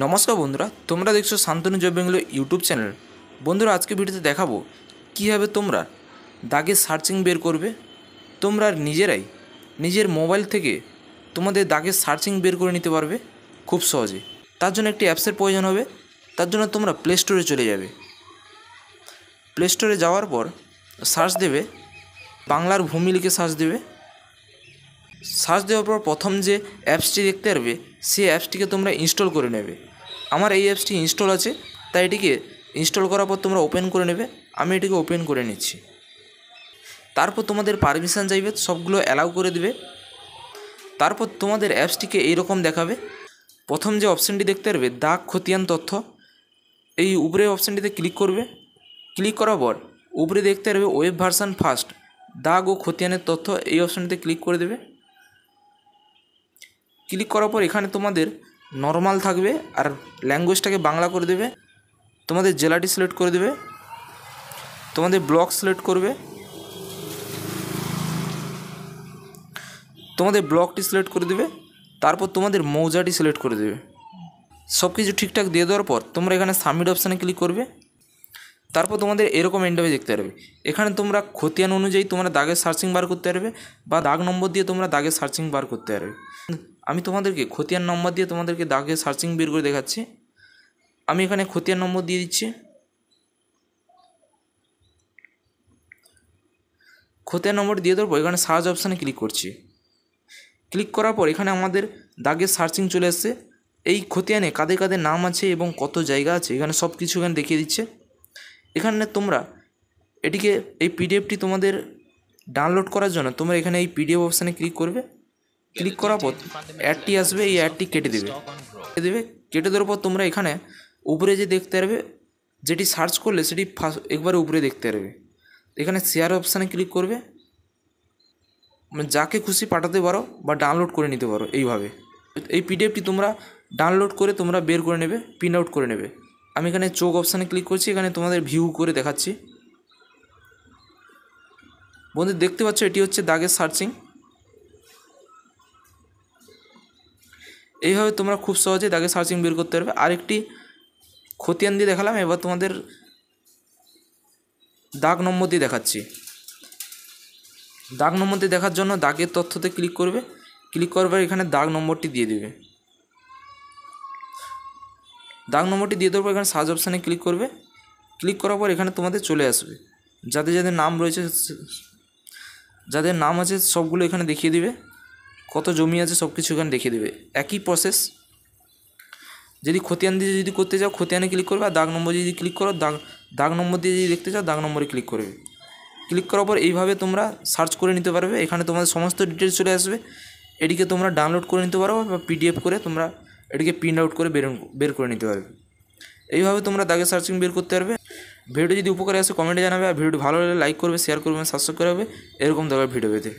নমস্কার বন্ধুরা, তোমরা দেখছো Shantanu job Bengali YouTube channel. বন্ধুরা, আজকে ভিডিওতে দেখাবো কীভাবে তোমরা দাগের সার্চিং বের করবে। তোমরা নিজেরাই নিজের মোবাইল থেকে তোমাদের দাগের সার্চিং বের করে নিতে পারবে খুব সহজে। তার জন্য একটি অ্যাপসের প্রয়োজন হবে। তার জন্য তোমরা প্লে স্টোরে চলে যাবে। প্লে স্টোরে যাওয়ার পর সার্চ দেবে, বাংলার ভূমি লিখে সার্চ দেবে। সার্চ দেওয়ার পর প্রথম যে অ্যাপসটি দেখতে পারবে সেই অ্যাপসটিকে তোমরা ইনস্টল করে নেবে। আমার এই অ্যাপসটি ইনস্টল আছে, তাই এটিকে ইনস্টল করার পর তোমরা ওপেন করে নেবে। আমি এটিকে ওপেন করে নিচ্ছি। তারপর তোমাদের পারমিশন চাইবে, সবগুলো অ্যালাউ করে দেবে। তারপর তোমাদের অ্যাপসটিকে এইরকম দেখাবে। প্রথম যে অপশানটি দেখতে পারবে দাগ খতিয়ান তথ্য, এই উপরের অপশানটিতে ক্লিক করবে। ক্লিক করার পর উপরে দেখতে পারবে ওয়েব ভার্সন ফার্স্ট দাগ ও খতিয়ানের তথ্য, এই অপশানটিতে ক্লিক করে দেবে। ক্লিক করার পর এখানে তোমাদের নর্মাল থাকবে আর ল্যাঙ্গুয়েজটাকে বাংলা করে দেবে। তোমাদের জেলাটি সিলেক্ট করে দেবে, তোমাদের ব্লক সিলেক্ট করবে, তোমাদের ব্লকটি সিলেক্ট করে দেবে। তারপর তোমাদের মৌজাটি সিলেক্ট করে দেবে। সব কিছু ঠিকঠাক দিয়ে দেওয়ার পর তোমরা এখানে সাবমিট অপশানে ক্লিক করবে। তারপর তোমাদের এরকম ইন্টারফেস দেখতে পারবে। এখানে তোমরা খতিয়ান অনুযায়ী তোমরা দাগের সার্চিং বার করতে পারবে বা দাগ নম্বর দিয়ে তোমরা দাগের সার্চিং বার করতে পারবে। আমি তোমাদেরকে খতিয়ান নম্বর দিয়ে তোমাদেরকে দাগের সার্চিং বের করে দেখাচ্ছি। আমি এখানে খতিয়ান নম্বর দিয়ে দিচ্ছি। খতিয়ান নম্বর দিয়ে দেওয়ার পর এখানে সার্চ অপশানে ক্লিক করছি। ক্লিক করার পর এখানে আমাদের দাগের সার্চিং চলে আসছে। এই খতিয়ানে কাদের কাদের নাম আছে এবং কত জায়গা আছে এখানে সব কিছু এখানে দেখিয়ে দিচ্ছে। এখানে তোমরা এটিকে এই পিডিএফটি তোমাদের ডাউনলোড করার জন্য তোমরা এখানে এই পিডিএফ অপশানে ক্লিক করবে। ক্লিক করার পর অ্যাডটি আসবে, এই অ্যাডটি কেটে দেবে। কেটে দেওয়ার পর তোমরা এখানে উপরে যে দেখতে পারবে, যেটি সার্চ করলে সেটি একবারে উপরে দেখতে পারবে। এখানে শেয়ার অপশানে ক্লিক করবে। মানে যাকে খুশি পাঠাতে পারো বা ডাউনলোড করে নিতে পারো। এইভাবে এই পিডিএফটি তোমরা ডাউনলোড করে তোমরা বের করে নেবে, প্রিন্ট আউট করে নেবে। আমি এখানে চোখ অপশানে ক্লিক করছি, এখানে তোমাদের ভিউ করে দেখাচ্ছি। বন্ধু দেখতে পাচ্ছ এটি হচ্ছে দাগের সার্চিং। এইভাবে তোমরা খুব সহজে দাগের সার্চিং বের করতে পারবে। আরেকটি খতিয়ান দিয়ে দেখালাম, এবার তোমাদের দাগ নম্বর দিয়ে দেখাচ্ছি। দাগ নম্বর দিয়ে দেখার জন্য দাগের তথ্যতে ক্লিক করবে। ক্লিক করার পর এখানে দাগ নম্বরটি দিয়ে দেবে। দাগ নম্বরটি দিয়ে দেওয়ার পর এখানে সার্চ অপশানে ক্লিক করবে। ক্লিক করার পর এখানে তোমাদের চলে আসবে। যাদের যাদের নাম রয়েছে, যাদের নাম আছে সবগুলো এখানে দেখিয়ে দিবে। কত জমি আছে সব কিছু এখানে দেখিয়ে দেবে। একই প্রসেস। যদি খতিয়ান দিয়ে যদি করতে চাও খতিয়ানে ক্লিক করবে, আর দাগ নম্বর যদি ক্লিক করো দাগ নম্বর দিয়ে যদি দেখতে চাও দাগ নম্বরে ক্লিক করবে। ক্লিক করার পর এইভাবে তোমরা সার্চ করে নিতে পারবে। এখানে তোমাদের সমস্ত ডিটেলস চলে আসবে। এটিকে তোমরা ডাউনলোড করে নিতে পারো বা পিডিএফ করে তোমরা এটিকে প্রিন্ট আউট করে বের করে নিতে পারবে। এইভাবে তোমরা দাগের সার্চিং বের করতে পারবে। ভিডিওটি যদি উপকারে আসে কমেন্টে জানাবে, আর ভিডিওটি ভালো লাগলে লাইক করবে, শেয়ার করবে, সাবস্ক্রাইব করবে এরকম দাগের ভিডিও পেতে।